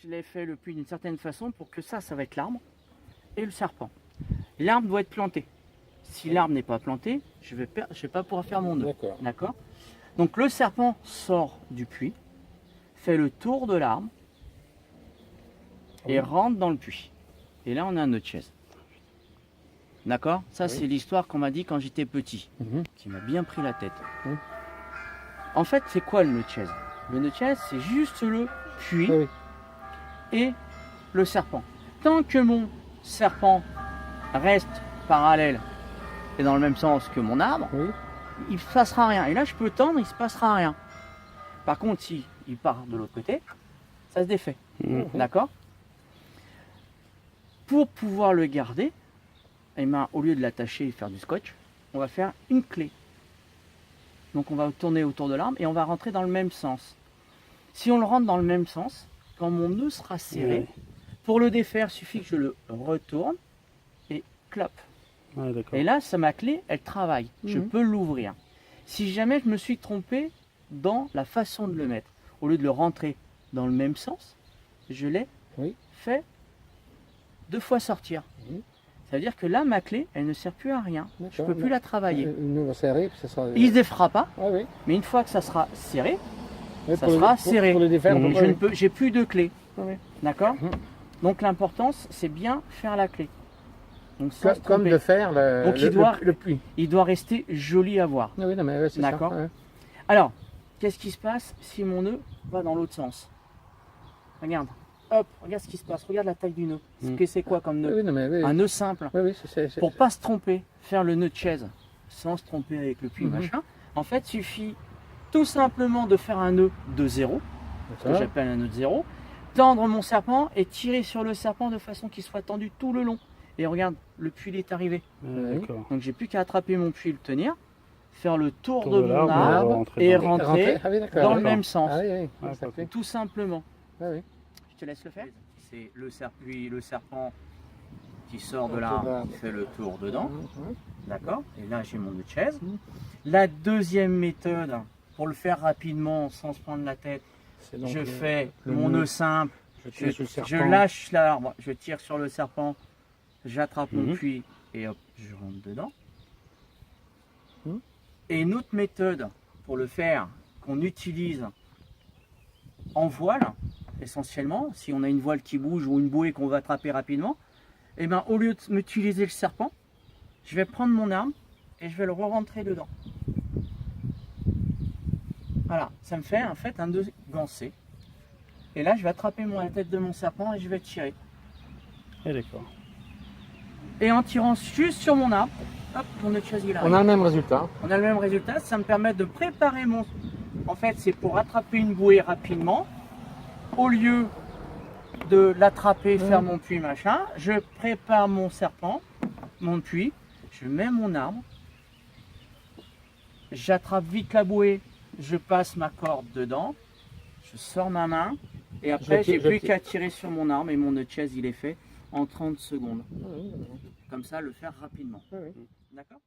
je l'ai fait le puits d'une certaine façon pour que ça va être l'arbre et le serpent. L'arbre doit être planté. Si l'arbre n'est pas planté, je vais pas pouvoir faire mon nœud. D'accord. Donc le serpent sort du puits, fait le tour de l'arbre et rentre dans le puits. Et là, on a un nœud de chaise. D'accord. Ça, c'est l'histoire qu'on m'a dit quand j'étais petit, qui m'a bien pris la tête. En fait, c'est quoi le nœud de chaise? Le nœud de chaise, c'est juste le puits et le serpent. Tant que mon serpent reste parallèle et dans le même sens que mon arbre, il ne se passera rien. Et là, je peux tendre, il ne se passera rien. Par contre, si il part de l'autre côté, ça se défait. D'accord. Pour pouvoir le garder, eh ben, au lieu de l'attacher et faire du scotch, on va faire une clé. Donc on va tourner autour de l'arbre et on va rentrer dans le même sens. Si on le rentre dans le même sens, quand mon nœud sera serré, pour le défaire, il suffit que je le retourne et clop. Et là, ma clé, elle travaille. Je peux l'ouvrir. Si jamais je me suis trompé dans la façon de le mettre, au lieu de le rentrer dans le même sens, je l'ai fait 2 fois sortir. Ça veut dire que là, ma clé, elle ne sert plus à rien. Je ne peux plus la travailler. Il ne se défera pas, mais une fois que ça sera serré, ça sera serré. Pour le défaire, j'ai plus de clé. D'accord. Donc l'importance, c'est bien faire la clé. Donc, comme de faire le puits. Il doit rester joli à voir. D'accord. Alors, qu'est-ce qui se passe si mon nœud va dans l'autre sens? Regarde. Hop, regarde ce qui se passe, regarde la taille du nœud. C'est quoi comme nœud? Un nœud simple. Pour ne pas se tromper, faire le nœud de chaise sans se tromper avec le puits, machin. En fait, il suffit tout simplement de faire un nœud de 0, ce que j'appelle un nœud de 0, tendre mon serpent et tirer sur le serpent de façon qu'il soit tendu tout le long. Et regarde, le puits est arrivé. Donc j'ai plus qu'à attraper mon puits et le tenir, faire le tour de mon arbre et rentrer dans le même sens. Tout simplement. Je te laisse le faire. C'est le serpent qui sort de l'arbre, qui fait le tour dedans. D'accord. Et là, j'ai mon nœud de chaise. La deuxième méthode, pour le faire rapidement, sans se prendre la tête, je fais mon nœud simple. Je lâche l'arbre, je tire sur le serpent, j'attrape mon puits et hop, je rentre dedans. Et une autre méthode pour le faire, qu'on utilise en voile, essentiellement, si on a une voile qui bouge ou une bouée qu'on veut attraper rapidement, et ben au lieu de m'utiliser le serpent, je vais prendre mon arme et je vais le re-rentrer dedans. Voilà, ça me fait en fait un nœud gancé. Et là, je vais attraper la tête de mon serpent et je vais tirer. Et en tirant juste sur mon arbre, hop, mon nœud de chaise il arrive. On a le même résultat. On a le même résultat, ça me permet de préparer mon... En fait, c'est pour attraper une bouée rapidement. Au lieu de l'attraper, faire mon puits, machin, je prépare mon serpent, mon puits, je mets mon arbre, j'attrape vite la bouée, je passe ma corde dedans, je sors ma main, et après j'ai plus qu'à tirer sur mon arme et mon nœud de chaise il est fait en 30 secondes. Comme ça, le faire rapidement. D'accord ?